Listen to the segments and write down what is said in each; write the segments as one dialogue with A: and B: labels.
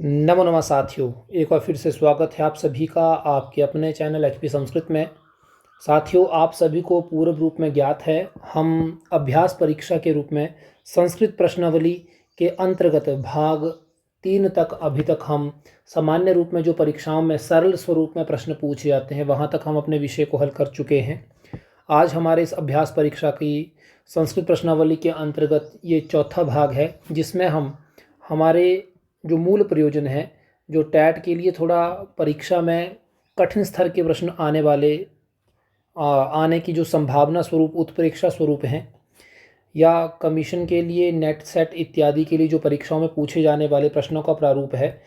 A: नमो नमः साथियों, एक बार फिर से स्वागत है आप सभी का आपके अपने चैनल एचपी संस्कृत में। साथियों, आप सभी को पूर्व रूप में ज्ञात है, हम अभ्यास परीक्षा के रूप में संस्कृत प्रश्नावली के अंतर्गत भाग 3 तक अभी तक हम सामान्य रूप में जो परीक्षाओं में सरल स्वरूप में प्रश्न पूछे जाते हैं वहाँ तक हम अपने विषय को हल कर चुके हैं। आज हमारे इस अभ्यास परीक्षा की संस्कृत प्रश्नावली के अंतर्गत ये चौथा भाग है, जिसमें हम हमारे जो मूल प्रयोजन है, जो टैट के लिए थोड़ा परीक्षा में कठिन स्तर के प्रश्न आने की जो संभावना स्वरूप उत्प्रेक्षा स्वरूप हैं, या कमीशन के लिए नेट सेट इत्यादि के लिए जो परीक्षाओं में पूछे जाने वाले प्रश्नों का प्रारूप है,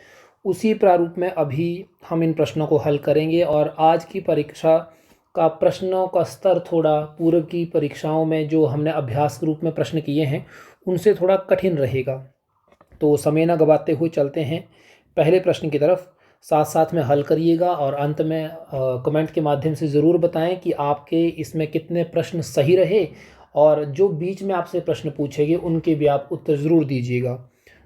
A: उसी प्रारूप में अभी हम इन प्रश्नों को हल करेंगे। और आज की परीक्षा का प्रश्नों का स्तर थोड़ा पूर्व की परीक्षाओं में जो हमने अभ्यास के रूप में प्रश्न किए हैं उनसे थोड़ा कठिन रहेगा। तो समय न गवाते हुए चलते हैं पहले प्रश्न की तरफ। साथ साथ में हल करिएगा और अंत में कमेंट के माध्यम से ज़रूर बताएं कि आपके इसमें कितने प्रश्न सही रहे, और जो बीच में आपसे प्रश्न पूछेंगे उनके भी आप उत्तर ज़रूर दीजिएगा।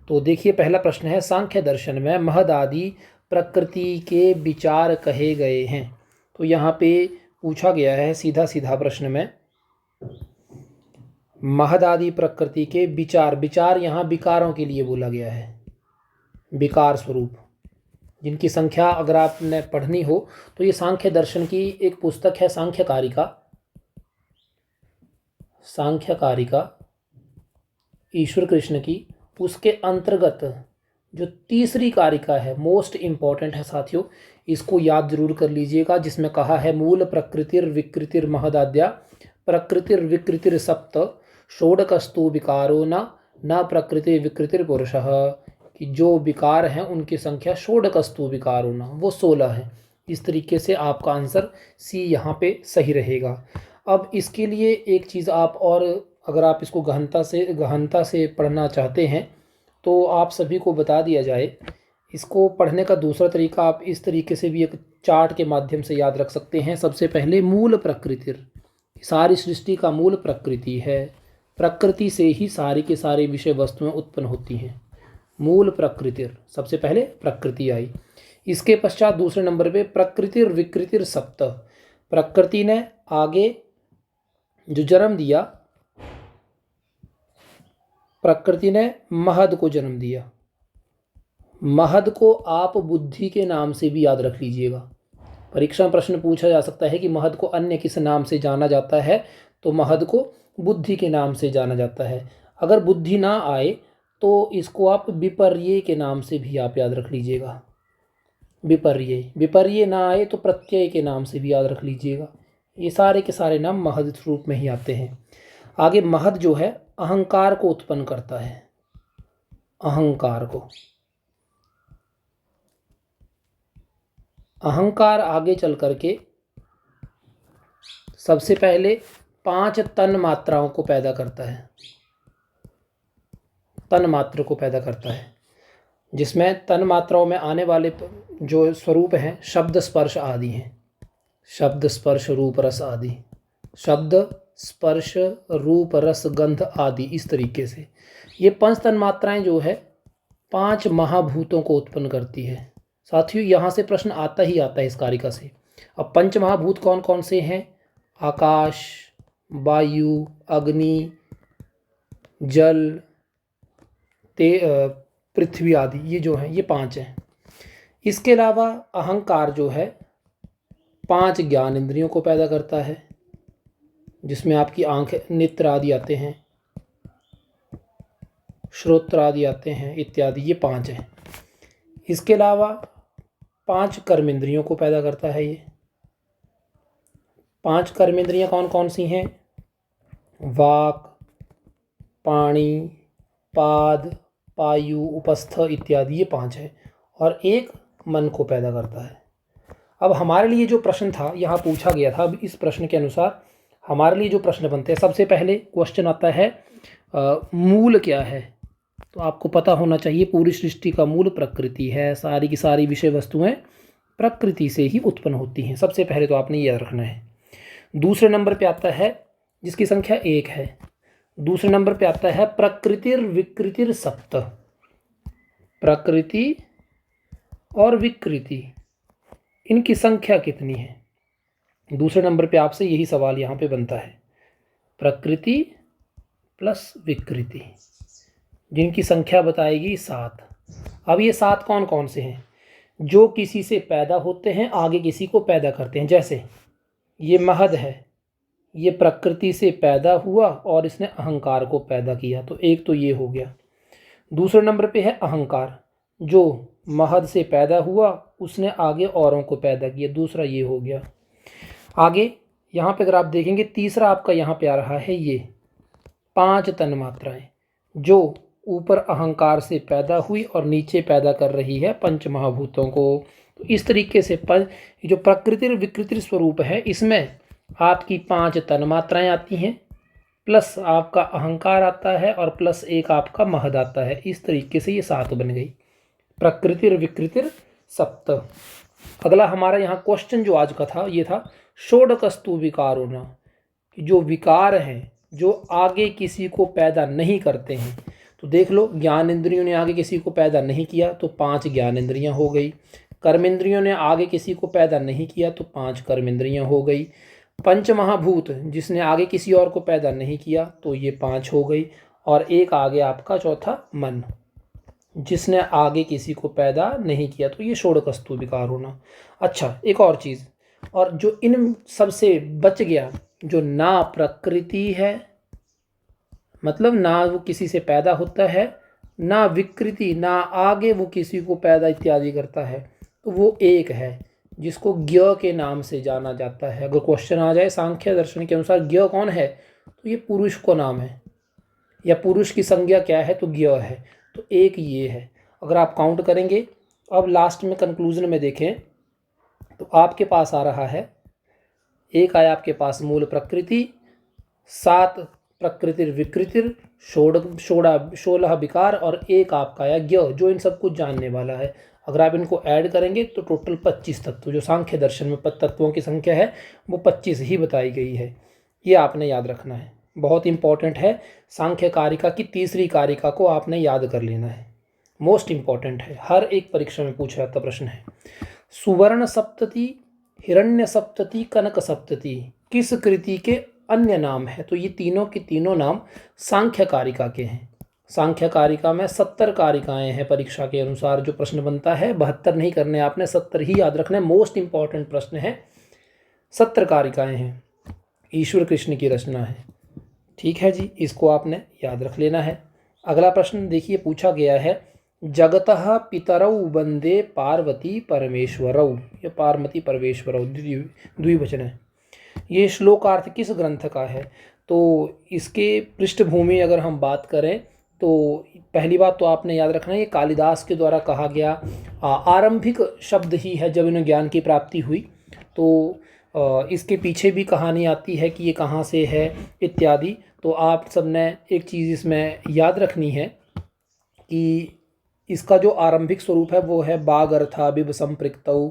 A: तो देखिए, पहला प्रश्न है, सांख्य दर्शन में महद आदि प्रकृति के विचार कहे गए हैं। तो यहाँ पे पूछा गया है सीधा सीधा प्रश्न में, महद आदि प्रकृति के विचार, विचार यहाँ विकारों के लिए बोला गया है, विकार स्वरूप जिनकी संख्या अगर आपने पढ़नी हो तो ये सांख्य दर्शन की एक पुस्तक है, सांख्यकारिका ईश्वर कृष्ण की। उसके अंतर्गत जो तीसरी कारिका है, मोस्ट इम्पॉर्टेंट है साथियों, इसको याद जरूर कर लीजिएगा, जिसमें कहा है मूल प्रकृतिर विकृतिर महदाद्या प्रकृतिर विकृतिर सप्त षोडकस्तु विकारो न प्रकृति विकृतिर पुरुषः, कि जो विकार हैं उनकी संख्या षोडकस्तु विकारो न, वो 16 है। इस तरीके से आपका आंसर सी यहाँ पे सही रहेगा। अब इसके लिए एक चीज़ आप और, अगर आप इसको गहनता से पढ़ना चाहते हैं तो आप सभी को बता दिया जाए। इसको पढ़ने का दूसरा तरीका आप इस तरीके से भी एक चार्ट के माध्यम से याद रख सकते हैं। सबसे पहले मूल प्रकृतिर, सारी सृष्टि का मूल प्रकृति है, प्रकृति से ही सारी के सारी विषय वस्तुएं उत्पन्न होती हैं। मूल प्रकृतिर, सबसे पहले प्रकृति आई। इसके पश्चात दूसरे नंबर पे प्रकृतिर विकृतिर सप्त, प्रकृति ने आगे जो जन्म दिया, प्रकृति ने महद को जन्म दिया। महद को आप बुद्धि के नाम से भी याद रख लीजिएगा। परीक्षा में प्रश्न पूछा जा सकता है कि महद को अन्य किस नाम से जाना जाता है, तो महद को बुद्धि के नाम से जाना जाता है। अगर बुद्धि ना आए तो इसको आप विपर्य के नाम से भी आप याद रख लीजिएगा। विपर्य ना आए तो प्रत्यय के नाम से भी याद रख लीजिएगा। ये सारे के सारे नाम महद रूप में ही आते हैं। आगे महद जो है अहंकार को उत्पन्न करता है, अहंकार आगे चल करके सबसे पहले 5 तन मात्राओं को पैदा करता है, तन मात्र को पैदा करता है, जिसमें तन मात्राओं में आने वाले जो स्वरूप हैं शब्द स्पर्श आदि हैं। शब्द स्पर्श रूप रस आदि, शब्द स्पर्श रूप रस गंध आदि, इस तरीके से ये 5 तन मात्राएं जो है 5 महाभूतों को उत्पन्न करती है। साथियों, यहाँ से प्रश्न आता ही आता है इस कारिका से। अब 5 महाभूत कौन कौन से हैं? आकाश, वायु, अग्नि, जल, पृथ्वी आदि, ये जो हैं ये 5 हैं। इसके अलावा अहंकार जो है 5 ज्ञान इंद्रियों को पैदा करता है, जिसमें आपकी आंख, नेत्र आदि आते हैं, श्रोत्र आदि आते हैं इत्यादि, ये 5 हैं। इसके अलावा 5 कर्म इंद्रियों को पैदा करता है। ये 5 कर्म इंद्रियाँ कौन कौन सी हैं? वाक, पाणी, पाद, पायु, उपस्थ इत्यादि, ये 5 है। और एक मन को पैदा करता है। अब हमारे लिए जो प्रश्न था यहाँ पूछा गया था, अब इस प्रश्न के अनुसार हमारे लिए जो प्रश्न बनते हैं, सबसे पहले क्वेश्चन आता है मूल क्या है? तो आपको पता होना चाहिए पूरी सृष्टि का मूल प्रकृति है, सारी की सारी विषय वस्तुएं प्रकृति से ही उत्पन्न होती हैं। सबसे पहले तो आपने याद रखना है। दूसरे नंबर पे आता है, जिसकी संख्या 1 है, दूसरे नंबर पे आता है प्रकृतिर विकृतिर सप्त, प्रकृति और विकृति, इनकी संख्या कितनी है? दूसरे नंबर पे आपसे यही सवाल यहाँ पे बनता है। प्रकृति प्लस विकृति, जिनकी संख्या बताएगी 7। अब ये 7 कौन कौन से हैं? जो किसी से पैदा होते हैं, आगे किसी को पैदा करते हैं। जैसे ये महद है, ये प्रकृति से पैदा हुआ और इसने अहंकार को पैदा किया, तो एक तो ये हो गया। दूसरे नंबर पे है अहंकार, जो महद से पैदा हुआ, उसने आगे औरों को पैदा किया, दूसरा ये हो गया। आगे यहाँ पे अगर आप देखेंगे, तीसरा आपका यहाँ पे आ रहा है ये 5 तन्मात्राएं, जो ऊपर अहंकार से पैदा हुई और नीचे पैदा कर रही है पंच महाभूतों को। तो इस तरीके से जो प्रकृति विकृति स्वरूप है, इसमें आपकी 5 तन्मात्राएं आती हैं, प्लस आपका अहंकार आता है और प्लस एक आपका महद आता है। इस तरीके से ये 7 बन गई, प्रकृति विकृति सप्त। अगला हमारा यहाँ क्वेश्चन जो आज का था, ये था षोडकस्तु विकारो न, जो विकार हैं जो आगे किसी को पैदा नहीं करते हैं। तो देख लो, ज्ञान इंद्रियों ने आगे किसी को पैदा नहीं किया तो 5 ज्ञान इंद्रियाँ हो गई। कर्मेंद्रियों ने आगे किसी को पैदा नहीं किया तो 5 कर्मेंद्रियाँ हो गई। पंच महाभूत, जिसने आगे किसी और को पैदा नहीं किया तो ये 5 हो गई। और एक आगे आपका चौथा मन, जिसने आगे किसी को पैदा नहीं किया, तो ये षोडकस्तु विकार होना। अच्छा, एक और चीज़, और जो इन सबसे बच गया, जो ना प्रकृति है, मतलब ना वो किसी से पैदा होता है, ना विकृति, ना आगे वो किसी को पैदा इत्यादि करता है, तो वो एक है जिसको ज्ञ के नाम से जाना जाता है। अगर क्वेश्चन आ जाए सांख्य दर्शन के अनुसार ज्ञ कौन है, तो ये पुरुष को नाम है, या पुरुष की संज्ञा क्या है, तो ज्ञ है। तो एक ये है। अगर आप काउंट करेंगे, अब लास्ट में कंक्लूजन में देखें, तो आपके पास आ रहा है, एक आया आपके पास मूल प्रकृति, 7 प्रकृति विकृति, 16 विकार, और एक आपका आया ज्ञ, जो इन सब कुछ जानने वाला है। अगर आप इनको ऐड करेंगे तो टोटल 25 तत्व, जो सांख्य दर्शन में तत्वों की संख्या है वो 25 ही बताई गई है। ये आपने याद रखना है, बहुत इंपॉर्टेंट है। सांख्य कारिका की तीसरी कारिका को आपने याद कर लेना है, मोस्ट इंपॉर्टेंट है, हर एक परीक्षा में पूछा जाता प्रश्न है। सुवर्ण सप्तति, हिरण्य सप्तति, कनक सप्तति किस कृति के अन्य नाम है? तो ये तीनों की तीनों नाम सांख्य कारिका के हैं। सांख्य कारिका में 70 कारिकाएं हैं परीक्षा के अनुसार। जो प्रश्न बनता है 72 नहीं करने, आपने 70 ही याद रखना है। मोस्ट इंपॉर्टेंट प्रश्न है, 70 कारिकाएं हैं, ईश्वर कृष्ण की रचना है। ठीक है जी, इसको आपने याद रख लेना है। अगला प्रश्न देखिए, पूछा गया है जगतः पितरौ वंदे पार्वती परमेश्वरौ। ये पार्वती परमेश्वरौ द्विवचन है। ये श्लोकार्थ किस ग्रंथ का है? तो इसके पृष्ठभूमि अगर हम बात करें तो पहली बात तो आपने याद रखना है, ये कालिदास के द्वारा कहा गया आरंभिक शब्द ही है जब इन्हें ज्ञान की प्राप्ति हुई। तो इसके पीछे भी कहानी आती है कि ये कहाँ से है इत्यादि। तो आप सबने एक चीज़ इसमें याद रखनी है कि इसका जो आरंभिक स्वरूप है वो है बागर्था बिब संपृक्तौ,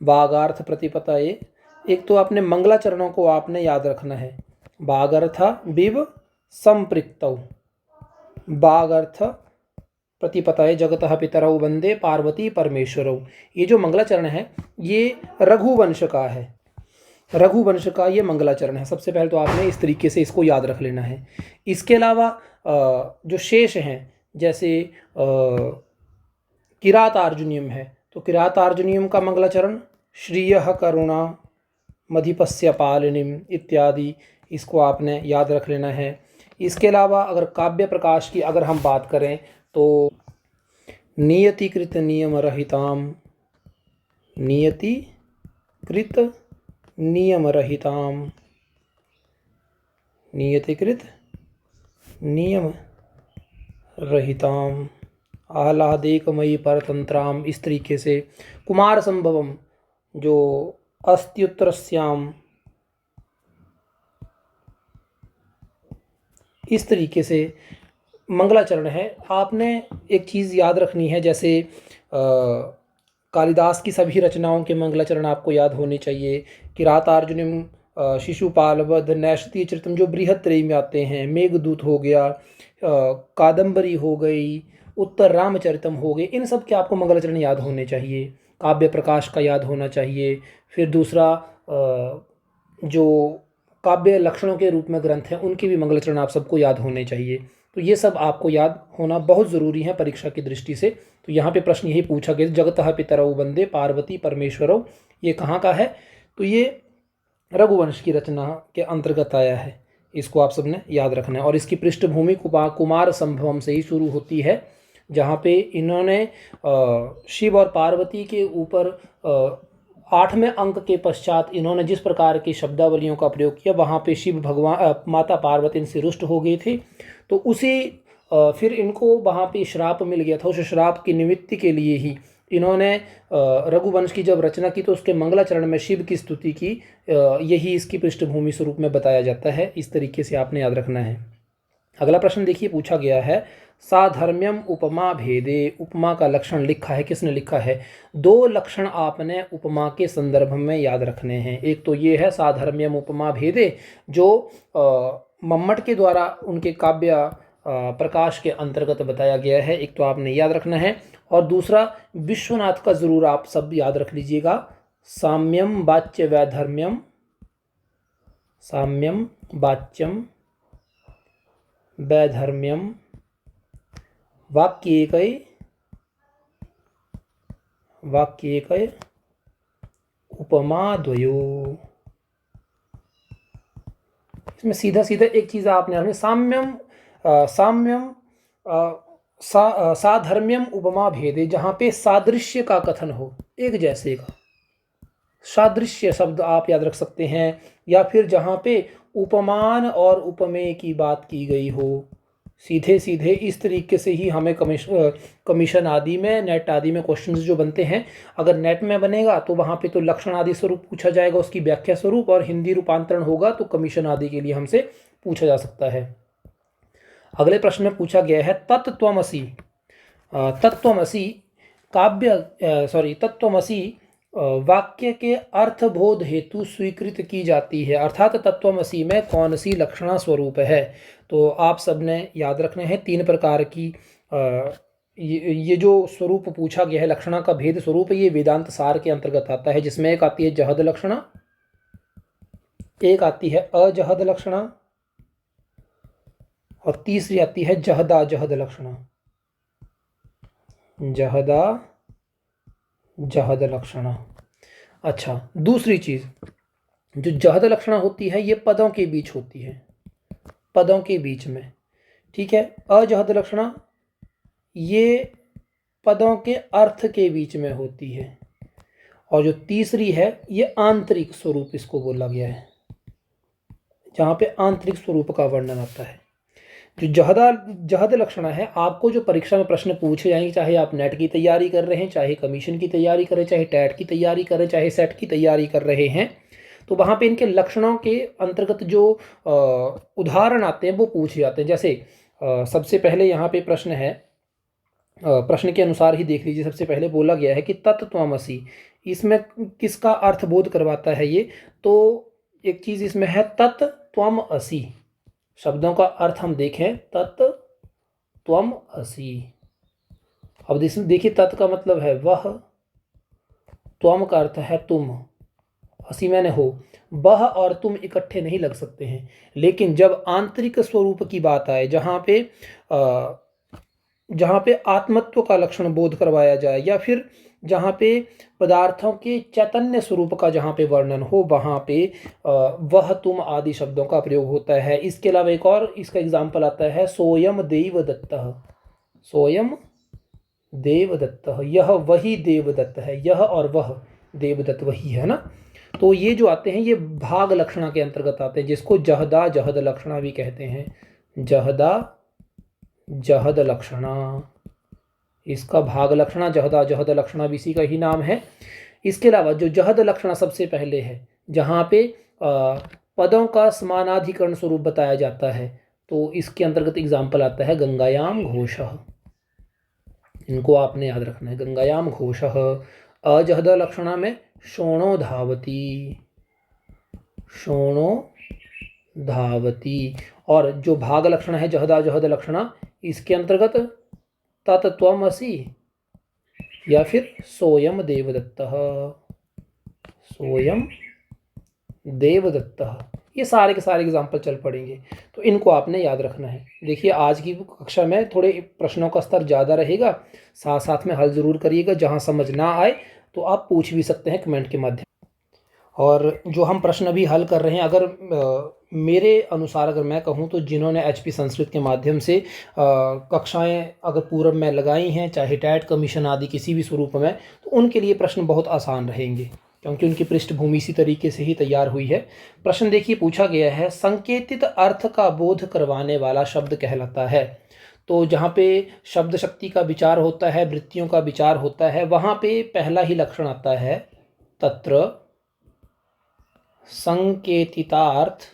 A: बागार्थ प्रतिपतये। एक तो आपने मंगलाचरणों को आपने याद रखना है, बागर्था बिब संपृक्तौ, बागर्थ प्रतिपतये जगतः पितरौ वंदे पार्वती परमेश्वरौ। ये जो मंगलाचरण है ये रघुवंश का है, रघुवंश का ये मंगलाचरण है। सबसे पहले तो आपने इस तरीके से इसको याद रख लेना है। इसके अलावा जो शेष हैं, जैसे किरातार्जुनीयम है, तो किरातार्जुनीयम का मंगलाचरण श्रियः करुणा मधिपस्य पालिनीम इत्यादि, इसको आपने याद रख लेना है। इसके अलावा अगर काव्य प्रकाश की अगर हम बात करें तो नियतिकृत नियम रहिताम, नियतिकृत नियम रहिताम, नियतिकृत नियम रहिताम आह्लादेकमयी परतंत्राम। इस तरीके से कुमार संभवम जो अस्त्युत्तरस्याम, इस तरीके से मंगलाचरण है। आपने एक चीज़ याद रखनी है, जैसे कालिदास की सभी रचनाओं के मंगलाचरण आपको याद होने चाहिए। किरातार्जुनीयम, शिशुपालवध, नैषधीय चरितम जो बृहत्त्रयी में आते हैं, मेघदूत हो गया, कादम्बरी हो गई, उत्तर रामचरितम हो गए, इन सब के आपको मंगलाचरण याद होने चाहिए। काव्य प्रकाश का याद होना चाहिए। फिर दूसरा जो काव्य लक्षणों के रूप में ग्रंथ हैं उनके भी मंगलाचरण आप सबको याद होने चाहिए। तो ये सब आपको याद होना बहुत ज़रूरी है परीक्षा की दृष्टि से। तो यहाँ पे प्रश्न यही पूछा गया, जगतः पितरौ वंदे पार्वती परमेश्वरौ, ये कहाँ का है? तो ये रघुवंश की रचना के अंतर्गत आया है। इसको आप सबने याद रखना है। और इसकी पृष्ठभूमि कुमार संभवम से ही शुरू होती है, जहाँ पे इन्होंने शिव और पार्वती के ऊपर 8वें अंक के पश्चात इन्होंने जिस प्रकार की शब्दावलियों का प्रयोग किया, वहाँ पे शिव भगवान माता पार्वती इनसे रुष्ट हो गए थे। तो उसी फिर इनको वहाँ पे श्राप मिल गया था। उस श्राप की निवृत्ति के लिए ही इन्होंने रघुवंश की जब रचना की तो उसके मंगलाचरण में शिव की स्तुति की। यही इसकी पृष्ठभूमि स्वरूप में बताया जाता है। इस तरीके से आपने याद रखना है। अगला प्रश्न देखिए, पूछा गया है साधर्म्यम उपमा भेदे, उपमा का लक्षण लिखा है, किसने लिखा है? 2 लक्षण आपने उपमा के संदर्भ में याद रखने हैं। एक तो ये है साधर्म्यम उपमा भेदे, जो मम्मट के द्वारा उनके काव्य प्रकाश के अंतर्गत बताया गया है, एक तो आपने याद रखना है। और दूसरा विश्वनाथ का जरूर आप सब याद रख लीजिएगा, साम्यम वाच्य वैधर्म्यम, साम्यम वाच्यम वैधर्म्यम वाक्येकै उपमाद्वयो। इसमें सीधा सीधा एक चीज़ आपने साम्यम साधर्म्यम उपमा भेदे, जहाँ पे सादृश्य का कथन हो, एक जैसे का सादृश्य शब्द आप याद रख सकते हैं। या फिर जहाँ पे उपमान और उपमेय की बात की गई हो, सीधे सीधे इस तरीके से ही हमें कमीशन आदि में, नेट आदि में क्वेश्चंस जो बनते हैं, अगर नेट में बनेगा तो वहाँ पे तो लक्षण आदि स्वरूप पूछा जाएगा, उसकी व्याख्या स्वरूप, और हिंदी रूपांतरण होगा तो कमीशन आदि के लिए हमसे पूछा जा सकता है। अगले प्रश्न में पूछा गया है तत्त्वमसि। तत्त्वमसि तत्त्वमसि वाक्य के अर्थबोध हेतु स्वीकृत की जाती है, अर्थात तत्त्वमसि में कौन सी लक्षणा स्वरूप है? तो आप सबने याद रखने हैं 3 प्रकार की ये जो स्वरूप पूछा गया है, लक्षणा का भेद स्वरूप, ये वेदांत सार के अंतर्गत आता है, जिसमें एक आती है जहद लक्षणा, एक आती है अजहद लक्षणा, और तीसरी आती है जहदा जहद लक्षणा, जहदा जहद लक्षणा। अच्छा, दूसरी चीज जो जहद लक्षणा होती है ये पदों के बीच होती है, पदों के बीच में, ठीक है। अजहद लक्षणा ये पदों के अर्थ के बीच में होती है। और जो तीसरी है ये आंतरिक स्वरूप इसको बोला गया है, जहाँ पे आंतरिक स्वरूप का वर्णन आता है। जो जहद लक्षणा है, आपको जो परीक्षा में प्रश्न पूछे जाएंगे, चाहे आप नेट की तैयारी कर रहे हैं, चाहे कमीशन की तैयारी कर रहे हैं, चाहे टैट की तैयारी कर रहे हैं, चाहे सेट की तैयारी कर रहे हैं, तो वहाँ पे इनके लक्षणों के अंतर्गत जो उदाहरण आते हैं वो पूछे जाते हैं। जैसे सबसे पहले यहाँ पे प्रश्न है, प्रश्न के अनुसार ही देख लीजिए। सबसे पहले बोला गया है कि तत्त्वमसि, इसमें किसका अर्थबोध करवाता है ये? तो एक चीज़ इसमें है तत्त्वमसि, शब्दों का अर्थ हम देखें, तत्त्वमसि। अब देखिए, तत् का मतलब है वह, त्वम का अर्थ है तुम, असी मैंने हो। वह और तुम इकट्ठे नहीं लग सकते हैं। लेकिन जब आंतरिक स्वरूप की बात आए, जहाँ पे आत्मत्व का लक्षण बोध करवाया जाए, या फिर जहाँ पे पदार्थों के चैतन्य स्वरूप का जहाँ पे वर्णन हो, वहाँ पे वह तुम आदि शब्दों का प्रयोग होता है। इसके अलावा एक और इसका एग्जाम्पल आता है, सोयम देवदत्तः, सोयम देवदत्तः, यह वही देवदत्त है, यह और वह देवदत्त वही है ना। तो ये जो आते हैं ये भाग लक्षणा के अंतर्गत आते हैं, जिसको जहदा जहद लक्षणा भी कहते हैं, जहदा जहद लक्षणा। इसका भाग लक्षणा, जहदा जहद लक्षणा भी इसी का ही नाम है। इसके अलावा जो जहद लक्षणा सबसे पहले है, जहाँ पे पदों का समानाधिकरण स्वरूप बताया जाता है, तो इसके अंतर्गत एग्जाम्पल आता है गंगायाम घोषः, इनको आपने याद रखना है, गंगायाम घोषः। अजहद लक्षणा में शोणो धावती, शोणो धावती। और जो भाग लक्षण है जहदा जहद लक्षणा, इसके अंतर्गत तत्त्वमसि या फिर सोयम देवदत्तः, सोयम देवदत्तः। ये सारे के सारे एग्जाम्पल चल पड़ेंगे, तो इनको आपने याद रखना है। देखिए आज की कक्षा में थोड़े प्रश्नों का स्तर ज़्यादा रहेगा, साथ साथ में हल ज़रूर करिएगा। जहाँ समझ ना आए तो आप पूछ भी सकते हैं कमेंट के माध्यम। और जो हम प्रश्न अभी हल कर रहे हैं, अगर मेरे अनुसार अगर मैं कहूँ तो जिन्होंने HP संस्कृत के माध्यम से कक्षाएं अगर पूर्व में लगाई हैं, चाहे टैट कमीशन आदि किसी भी स्वरूप में, तो उनके लिए प्रश्न बहुत आसान रहेंगे, क्योंकि उनकी पृष्ठभूमि इसी तरीके से ही तैयार हुई है। प्रश्न देखिए पूछा गया है, संकेतित अर्थ का बोध करवाने वाला शब्द कहलाता है। तो जहाँ पे शब्द शक्ति का विचार होता है, वृत्तियों का विचार होता है, वहाँ पे पहला ही लक्षण आता है, तत्र संकेतितार्थ,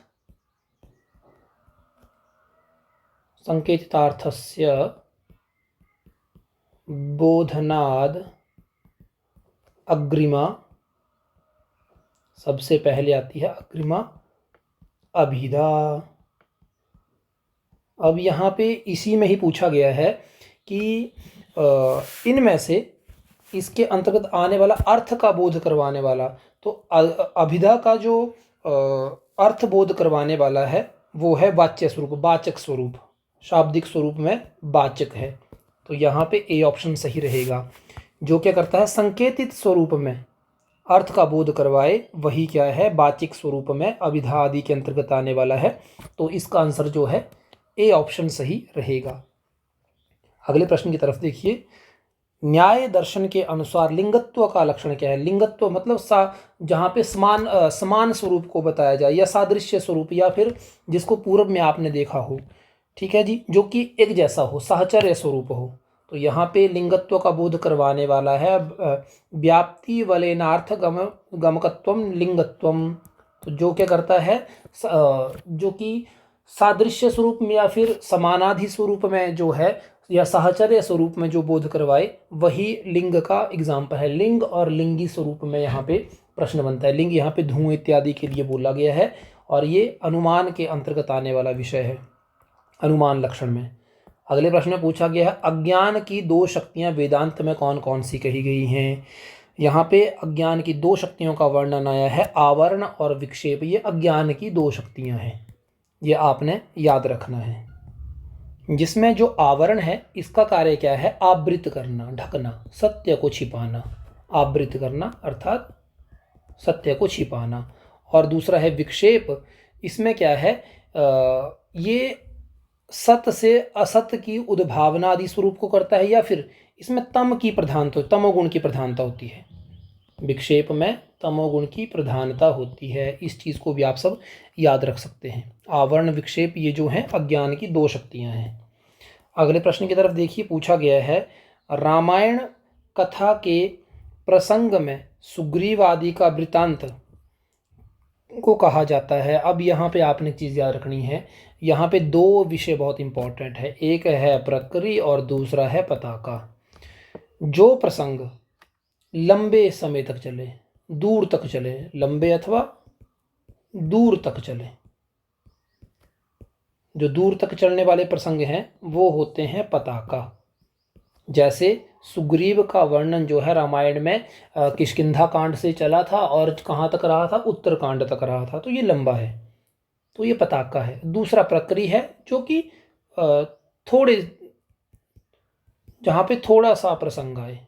A: संकेतितार्थस्य बोधनाद अग्रिमा, सबसे पहले आती है अग्रिमा अभिधा। अब यहाँ पे इसी में ही पूछा गया है कि इनमें से इसके अंतर्गत आने वाला अर्थ का बोध करवाने वाला, तो अभिधा का जो अर्थ बोध करवाने वाला है वो है वाच्य स्वरूप, वाचक स्वरूप, शाब्दिक स्वरूप में वाचक है। तो यहाँ पे ए ऑप्शन सही रहेगा। जो क्या करता है, संकेतित स्वरूप में अर्थ का बोध करवाए, वही क्या है, वाचिक स्वरूप में अभिधा आदि के अंतर्गत आने वाला है। तो इसका आंसर जो है ए ऑप्शन सही रहेगा। अगले प्रश्न की तरफ देखिए, न्याय दर्शन के अनुसार लिंगत्व का लक्षण क्या है। लिंगत्व मतलब जहाँ पे समान स्वरूप को बताया जाए, या सादृश्य स्वरूप, या फिर जिसको पूर्व में आपने देखा हो, ठीक है जी, जो कि एक जैसा हो, साहचर्य स्वरूप हो। तो यहाँ पे लिंगत्व का बोध करवाने वाला है व्याप्ति वलेनार्थ गमकत्वम लिंगत्वम। तो जो क्या करता है, जो कि सादृश्य स्वरूप में या फिर समानाधि स्वरूप में जो है, या साहचर्य स्वरूप में जो बोध करवाए, वही लिंग का एग्जाम्पल है। लिंग और लिंगी स्वरूप में यहाँ पे प्रश्न बनता है। लिंग यहाँ पे धुएं इत्यादि के लिए बोला गया है, और ये अनुमान के अंतर्गत आने वाला विषय है, अनुमान लक्षण में। अगले प्रश्न में पूछा गया है, अज्ञान की दो शक्तियाँ वेदांत में कौन कौन सी कही गई हैं। यहाँ पे अज्ञान की दो शक्तियों का वर्णन आया है, आवरण और विक्षेप। ये अज्ञान की दो शक्तियाँ हैं, ये आपने याद रखना है। जिसमें जो आवरण है, इसका कार्य क्या है, आवृत करना, ढकना, सत्य को छिपाना। आवृत करना अर्थात सत्य को छिपाना। और दूसरा है विक्षेप, इसमें क्या है, ये सत से असत की उद्भावना आदि स्वरूप को करता है, या फिर इसमें तम की प्रधानता, तमोगुण की प्रधानता होती है। विक्षेप में तमोगुण की प्रधानता होती है। इस चीज़ को भी आप सब याद रख सकते हैं। आवरण विक्षेप ये जो हैं अज्ञान की दो शक्तियां हैं। अगले प्रश्न की तरफ देखिए, पूछा गया है, रामायण कथा के प्रसंग में सुग्रीव आदि का वृतांत को कहा जाता है। अब यहाँ पे आपने एक चीज़ याद रखनी है, यहाँ पे दो विषय बहुत इंपॉर्टेंट है, एक है प्रकृति और दूसरा है पताका। जो प्रसंग लंबे समय तक चले, दूर तक चले, लंबे अथवा दूर तक चले, जो दूर तक चलने वाले प्रसंग हैं वो होते हैं पताका। जैसे सुग्रीव का वर्णन जो है रामायण में किष्किंधा कांड से चला था और कहाँ तक रहा था, उत्तरकांड तक रहा था, तो ये लंबा है, तो ये पताका है। दूसरा प्रकृति है, जो कि थोड़े, जहाँ पे थोड़ा सा प्रसंग आए।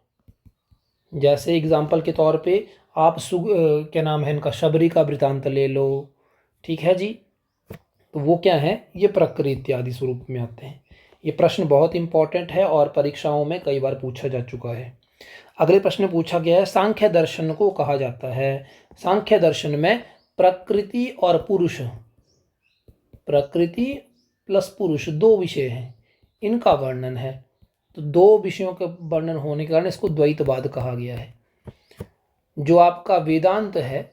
A: जैसे एग्जाम्पल के तौर पे आप क्या नाम है इनका, शबरी का वृतांत ले लो, ठीक है जी, तो वो क्या है, ये प्रकृति इत्यादि स्वरूप में आते हैं। ये प्रश्न बहुत इंपॉर्टेंट है और परीक्षाओं में कई बार पूछा जा चुका है। अगले प्रश्न में पूछा गया है, सांख्य दर्शन को कहा जाता है। सांख्य दर्शन में प्रकृति और पुरुष, प्रकृति प्लस पुरुष दो विषय हैं, इनका वर्णन है। तो दो विषयों के वर्णन होने के कारण इसको द्वैतवाद कहा गया है। जो आपका वेदांत है,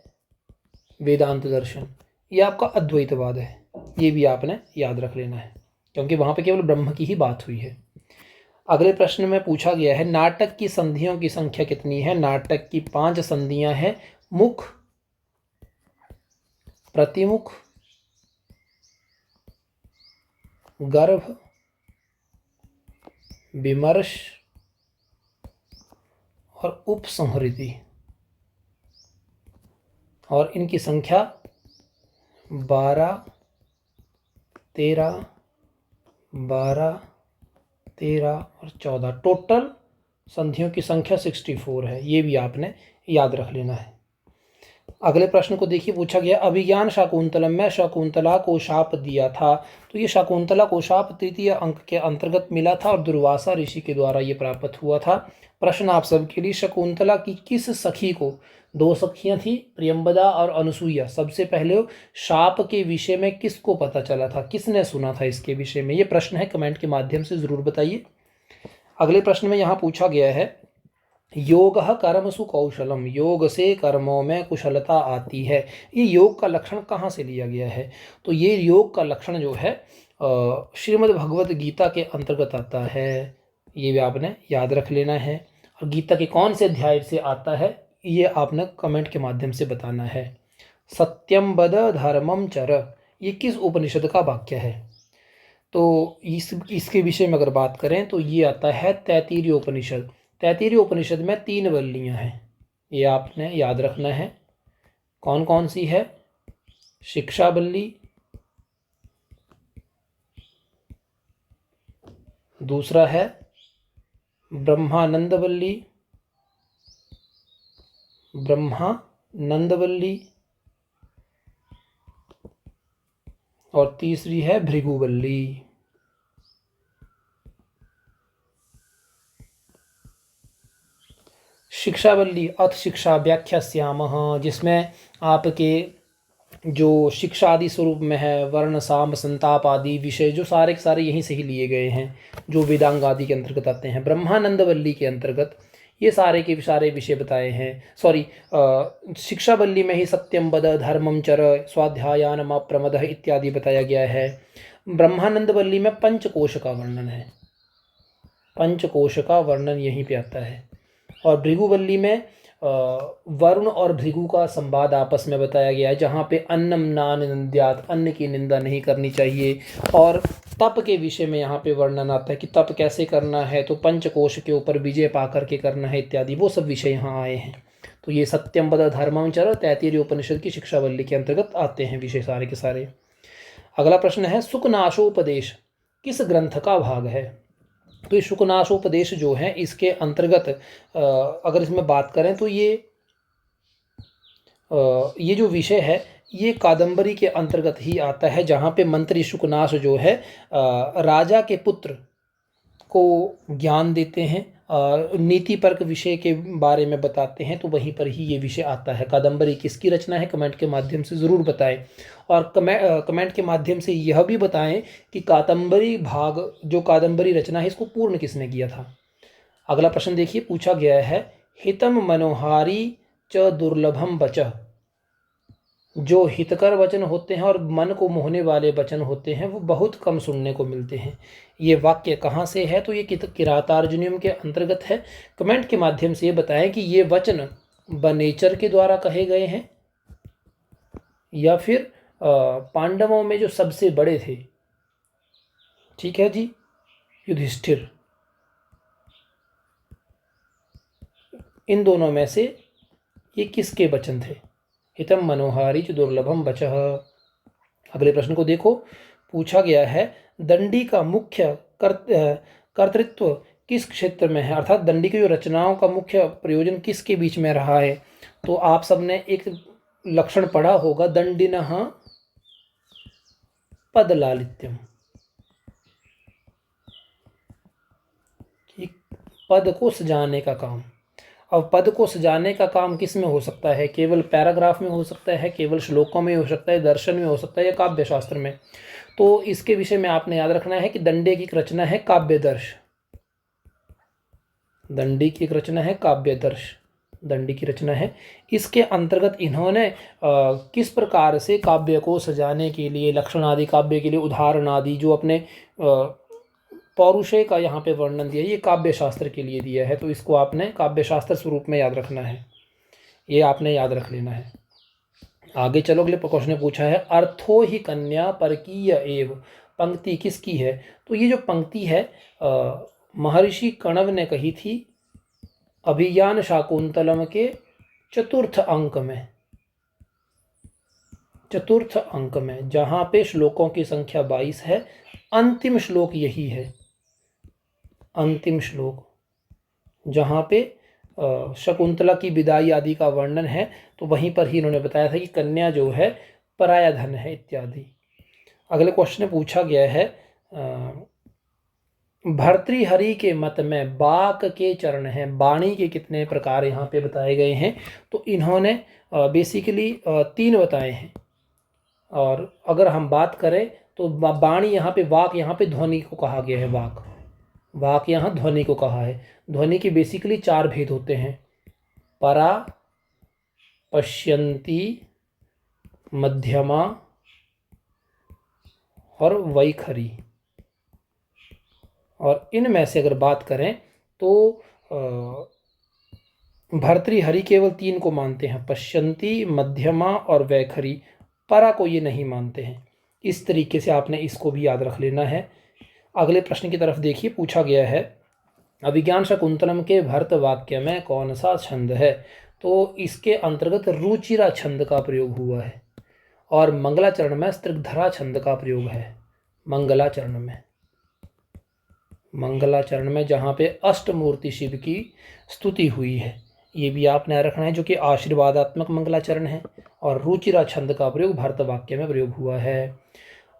A: वेदांत दर्शन, ये आपका अद्वैतवाद है। ये भी आपने याद रख लेना है, क्योंकि वहाँ पे केवल ब्रह्म की ही बात हुई है। अगले प्रश्न में पूछा गया है, नाटक की संधियों की संख्या कितनी है। नाटक की 5 संधियां हैं, मुख, प्रतिमुख, गर्भ, विमर्श और उपसंहृति, और इनकी संख्या 12, 13, 12, 13 और 14, टोटल संधियों की संख्या 64 है। ये भी आपने याद रख लेना है। अगले प्रश्न को देखिए, पूछा गया अभिज्ञान शाकुंतलम में शकुंतला को शाप दिया था। तो ये शकुंतला को शाप तृतीय अंक के अंतर्गत मिला था और दुर्वासा ऋषि के द्वारा ये प्राप्त हुआ था। प्रश्न आप सबके लिए, शकुंतला की किस सखी को, दो सखियां थी प्रियंबदा और अनुसुईया, सबसे पहले शाप के विषय में किसको पता चला था, किसने सुना था इसके विषय में, ये प्रश्न है, कमेंट के माध्यम से जरूर बताइए। अगले प्रश्न में यहाँ पूछा गया है योग कर्मसु कौशलम, योग से कर्मों में कुशलता आती है। ये योग का लक्षण कहाँ से लिया गया है? तो ये योग का लक्षण जो है श्रीमद् भगवत गीता के अंतर्गत आता है। ये भी आपने याद रख लेना है। और गीता के कौन से अध्याय से आता है ये आपने कमेंट के माध्यम से बताना है। सत्यम वद धर्मम चर, ये किस उपनिषद का वाक्य है? तो इसके विषय में अगर बात करें तो ये आता है तैत्तिरीय उपनिषद। तैत्तिरीय उपनिषद में 3 वल्लियाँ हैं, ये आपने याद रखना है। कौन कौन सी है? शिक्षा वल्ली, दूसरा है ब्रह्मानंद वल्ली, और तीसरी है भृगुवल्ली। शिक्षावल्ली अथ शिक्षा व्याख्यास्यामः, जिसमें आपके जो शिक्षा आदि स्वरूप में है, वर्ण साम संताप आदि विषय जो सारे के सारे यहीं से ही लिए गए हैं, जो वेदांग आदि के अंतर्गत आते हैं। ब्रह्मानंदवल्ली के अंतर्गत ये सारे के सारे विषय बताए हैं। शिक्षावल्ली में ही सत्यम वद धर्मम चर स्वाध्यायानम अप्रमदः इत्यादि बताया गया है। ब्रह्मानंदवल्ली में पंचकोश का वर्णन है, पंचकोश का वर्णन यहीं पे आता है। और भृगुवल्ली में वरुण और भृगु का संवाद आपस में बताया गया है, जहाँ पे अन्नम नान निंद्यात्, अन्न की निंदा नहीं करनी चाहिए। और तप के विषय में यहाँ पे वर्णन आता है कि तप कैसे करना है, तो पंचकोश के ऊपर विजय पा करके करना है इत्यादि, वो सब विषय यहाँ आए हैं। तो ये सत्यम वद धर्मम चर तैत्तिरीय उपनिषद की शिक्षावल्ली के अंतर्गत आते हैं विषय सारे के सारे। अगला प्रश्न है सुखनाशोपदेश किस ग्रंथ का भाग है? तो ये शुकनाशोपदेश जो है इसके अंतर्गत अगर इसमें बात करें तो ये जो विषय है ये कादंबरी के अंतर्गत ही आता है, जहाँ पे मंत्री शुकनाश जो है राजा के पुत्र को ज्ञान देते हैं, नीति पर्क विषय के बारे में बताते हैं, तो वहीं पर ही ये विषय आता है। कादंबरी किसकी रचना है, कमेंट के माध्यम से ज़रूर बताएं। और कमेंट के माध्यम से यह भी बताएं कि कादंबरी भाग जो कादंबरी रचना है इसको पूर्ण किसने किया था। अगला प्रश्न देखिए, पूछा गया है हितम मनोहारी च दुर्लभम वचः, जो हितकर वचन होते हैं और मन को मोहने वाले वचन होते हैं वो बहुत कम सुनने को मिलते हैं। ये वाक्य कहाँ से है? तो ये किरातार्जुनीयम के अंतर्गत है। कमेंट के माध्यम से ये बताएं कि ये वचन बनेचर के द्वारा कहे गए हैं या फिर पांडवों में जो सबसे बड़े थे, ठीक है जी, युधिष्ठिर, इन दोनों में से ये किसके वचन थे? हितम मनोहारी च दुर्लभम वचः। अगले प्रश्न को देखो, पूछा गया है दंडी का मुख्य कर्तृत्व किस क्षेत्र में है, अर्थात दंडी की जो रचनाओं का मुख्य प्रयोजन किसके बीच में रहा है? तो आप सबने एक लक्षण पढ़ा होगा, दंडिनः पदलालित्यम, पद को सजाने का काम। अब पद को सजाने का काम किस में हो सकता है? केवल पैराग्राफ में हो सकता है, केवल श्लोकों में हो सकता है, दर्शन में हो सकता है, या काव्य शास्त्र में। तो इसके विषय में आपने याद रखना है कि दंडे की एक रचना है काव्यदर्श, दंडी की एक रचना है काव्यदर्श, दंडी की रचना है। इसके अंतर्गत इन्होंने किस प्रकार से काव्य को सजाने के लिए, लक्षण आदि काव्य के लिए, उदाहरण आदि जो अपने पौरुषेय का यहाँ पे वर्णन दिया, ये काव्य शास्त्र के लिए दिया है। तो इसको आपने काव्य शास्त्र स्वरूप में याद रखना है, ये आपने याद रख लेना है। आगे चलो, अगले क्वेश्चन ने पूछा है अर्थो ही कन्या परकीय एव, पंक्ति किसकी है? तो ये जो पंक्ति है महर्षि कणव ने कही थी अभिज्ञान शाकुंतलम के चतुर्थ अंक में, जहाँ पे श्लोकों की संख्या 22 है, अंतिम श्लोक यही है, अंतिम श्लोक जहाँ पे शकुंतला की विदाई आदि का वर्णन है, तो वहीं पर ही इन्होंने बताया था कि कन्या जो है पराया धन है इत्यादि। अगले क्वेश्चन में पूछा गया है भर्तृहरि के मत में बाक के चरण हैं, वाणी के कितने प्रकार यहाँ पे बताए गए हैं, तो इन्होंने बेसिकली 3 बताए हैं। और अगर हम बात करें तो वाणी यहाँ पे, वाक यहाँ पे ध्वनि को कहा गया है, वाक यहाँ ध्वनि को कहा है। ध्वनि के बेसिकली 4 भेद होते हैं, परा, पश्यन्ती, मध्यमा और वैखरी। और इनमें से अगर बात करें तो भर्तृहरि केवल 3 को मानते हैं, पश्यन्ती, मध्यमा और वैखरी। परा को ये नहीं मानते हैं। इस तरीके से आपने इसको भी याद रख लेना है। अगले प्रश्न की तरफ देखिए, पूछा गया है अभिज्ञान शाकुंतलम के भर्त वाक्य में कौन सा छंद है, तो इसके अंतर्गत रुचिरा छंद का प्रयोग हुआ है और मंगलाचरण में स्त्रिगधरा छंद का प्रयोग है। मंगलाचरण में जहाँ पे अष्टमूर्ति शिव की स्तुति हुई है, ये भी आपने रखना है, जो कि आशीर्वादात्मक मंगलाचरण है। और रुचिरा छंद का प्रयोग भर्त वाक्य में प्रयोग हुआ है।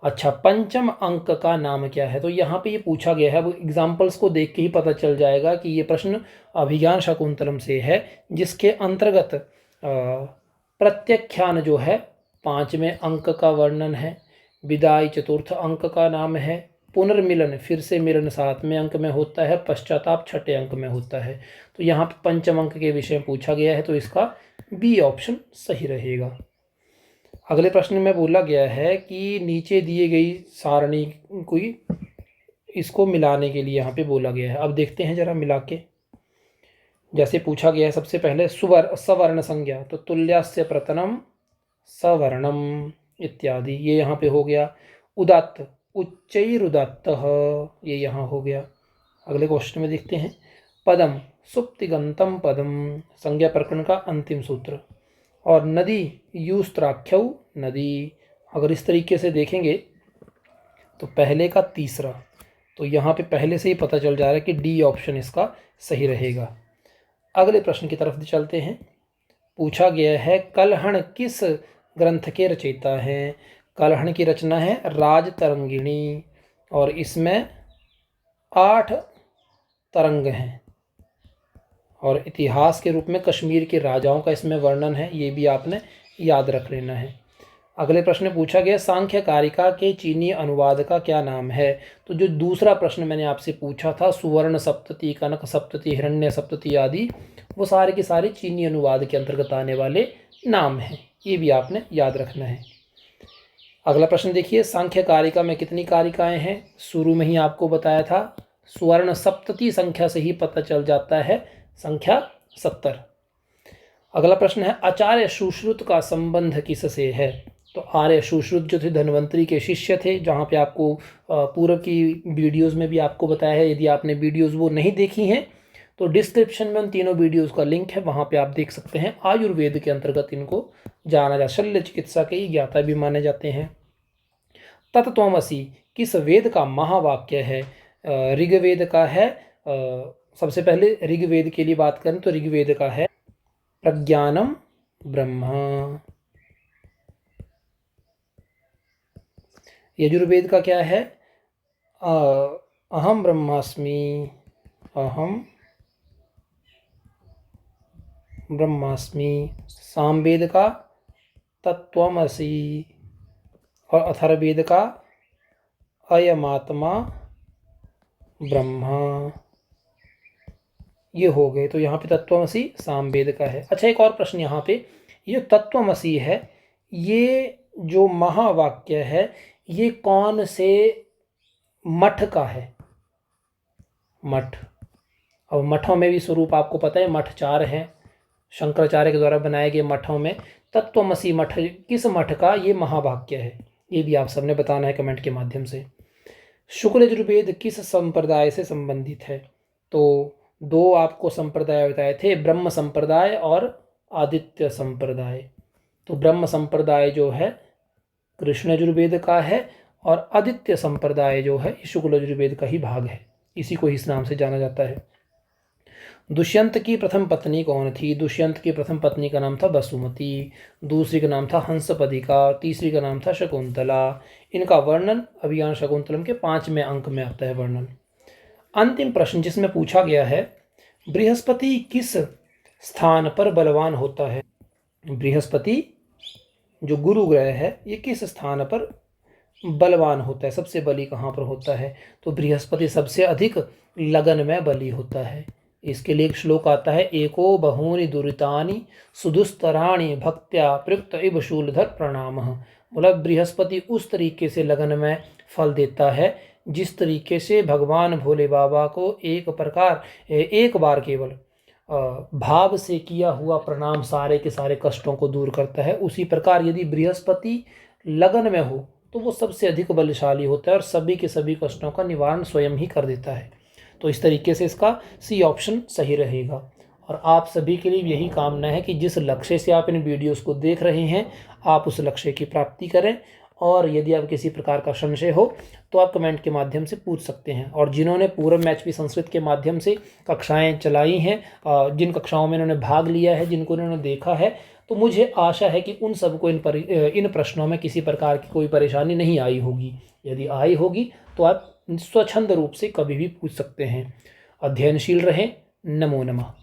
A: अच्छा, पंचम अंक का नाम क्या है, तो यहाँ पे ये पूछा गया है। अब एग्जाम्पल्स को देख के ही पता चल जाएगा कि ये प्रश्न अभिज्ञान शाकुंतलम से है, जिसके अंतर्गत प्रत्याख्यान जो है 5वें अंक का वर्णन है, विदाई चतुर्थ अंक का नाम है, पुनर्मिलन फिर से मिलन 7वें अंक में होता है, पश्चाताप 6ठे अंक में होता है। तो यहाँ पे पंचम अंक के विषय में पूछा गया है, तो इसका बी ऑप्शन सही रहेगा। अगले प्रश्न में बोला गया है कि नीचे दिए गई सारणी कोई इसको मिलाने के लिए यहाँ पे बोला गया है। अब देखते हैं जरा मिला के। जैसे पूछा गया है सबसे पहले सवर्ण संज्ञा, तो तुल्यास्य प्रतनम सवर्णम इत्यादि, ये यहाँ पे हो गया। उदात्त, उच्चैरुदात्तः, ये यहाँ हो गया। अगले क्वेश्चन में देखते हैं पदम, सुप्तिगंतम पदम, संज्ञा प्रकरण का अंतिम सूत्र। और नदी, यूस्त्राख्यौ नदी। अगर इस तरीके से देखेंगे तो पहले का तीसरा, तो यहाँ पे पहले से ही पता चल जा रहा है कि डी ऑप्शन इसका सही रहेगा। अगले प्रश्न की तरफ चलते हैं। पूछा गया है कलहण किस ग्रंथ के रचयिता हैं। कलहण की रचना है राजतरंगिणी, और इसमें 8 तरंग हैं। और इतिहास के रूप में कश्मीर के राजाओं का इसमें वर्णन है, ये भी आपने याद रख लेना है। अगले प्रश्न में पूछा गया सांख्य कारिका के चीनी अनुवाद का क्या नाम है। तो जो दूसरा प्रश्न मैंने आपसे पूछा था, सुवर्ण सप्तति, कनक सप्तति, हिरण्य सप्तति आदि, वो सारे के सारे चीनी अनुवाद के अंतर्गत आने वाले नाम हैं, ये भी आपने याद रखना है। अगला प्रश्न देखिए, सांख्य कारिका में कितनी कारिकाएं हैं। शुरू में ही आपको बताया था, सुवर्ण सप्तति संख्या से ही पता चल जाता है, संख्या 70। अगला प्रश्न है आचार्य सुश्रुत का संबंध किससे है। तो आर्य सुश्रुत जो थे धन्वंतरी के शिष्य थे, जहाँ पे आपको पूर्व की वीडियोस में भी आपको बताया है। यदि आपने वीडियोस वो नहीं देखी हैं तो डिस्क्रिप्शन में उन तीनों वीडियोस का लिंक है, वहाँ पे आप देख सकते हैं। आयुर्वेद के अंतर्गत इनको जाना जा, शल्य चिकित्सा के ही ज्ञाता भी माने जाते हैं। तत्त्वमसि किस वेद का महावाक्य है। ऋग्वेद का है। सबसे पहले ऋग्वेद के लिए बात करें तो ऋग्वेद का है प्रज्ञानम ब्रह्म। यजुर्वेद का क्या है, अहम ब्रह्मास्मि, अहम ब्रह्मास्मि। सामवेद का तत्त्वमसि, और अथर्ववेद का अयमात्मा ब्रह्मा। ये हो गए, तो यहाँ पे तत्त्वमसि सामवेद का है। अच्छा, एक और प्रश्न यहाँ पे, ये तत्त्वमसि है, ये जो महावाक्य है ये कौन से मठ का है। मठ, अब मठों में भी स्वरूप आपको पता है, मठ 4 हैं शंकराचार्य के द्वारा बनाए गए मठों में। तत्त्वमसि मठ किस मठ का ये महावाक्य है, ये भी आप सबने बताना है कमेंट के माध्यम से। शुक्ल यजुर्वेद किस संप्रदाय से संबंधित है? तो दो आपको संप्रदाय बताए थे, ब्रह्म संप्रदाय और आदित्य संप्रदाय। तो ब्रह्म संप्रदाय जो है कृष्ण यजुर्वेद का है और आदित्य संप्रदाय जो है शुक्ल यजुर्वेद का ही भाग है, इसी को इस नाम से जाना जाता है। दुष्यंत की प्रथम पत्नी कौन थी? दुष्यंत की प्रथम पत्नी का नाम था वसुमती, दूसरी का नाम था हंसपदिका, तीसरी का नाम था शकुंतला। इनका वर्णन अभियान शकुंतलम के 5वें अंक में आता है वर्णन। अंतिम प्रश्न जिसमें पूछा गया है, बृहस्पति किस स्थान पर बलवान होता है? बृहस्पति जो गुरु ग्रह है ये किस स्थान पर बलवान होता है, सबसे बली कहाँ पर होता है? तो बृहस्पति सबसे अधिक लगन में बली होता है। इसके लिए एक श्लोक आता है, एको बहूनि दुरितानि सुदुस्तराणि भक्त्या प्रयुक्त इव शूलधर प्रणामः। मतलब बृहस्पति उस तरीके से लगन में फल देता है जिस तरीके से भगवान भोले बाबा को एक बार केवल भाव से किया हुआ प्रणाम सारे के सारे कष्टों को दूर करता है, उसी प्रकार यदि बृहस्पति लगन में हो तो वो सबसे अधिक बलशाली होता है और सभी के सभी कष्टों का निवारण स्वयं ही कर देता है। तो इस तरीके से इसका सी ऑप्शन सही रहेगा। और आप सभी के लिए यही कामना है कि जिस लक्ष्य से आप इन वीडियोस को देख रहे हैं आप उस लक्ष्य की प्राप्ति करें। और यदि आप किसी प्रकार का संशय हो तो आप कमेंट के माध्यम से पूछ सकते हैं। और जिन्होंने पूर्व मैच भी संस्कृत के माध्यम से कक्षाएं चलाई हैं, जिन कक्षाओं में इन्होंने भाग लिया है, जिनको इन्होंने देखा है, तो मुझे आशा है कि उन सबको इन प्रश्नों में किसी प्रकार की कोई परेशानी नहीं आई होगी। यदि आई होगी तो आप स्वच्छंद रूप से कभी भी पूछ सकते हैं। अध्ययनशील रहें। नमो नमः।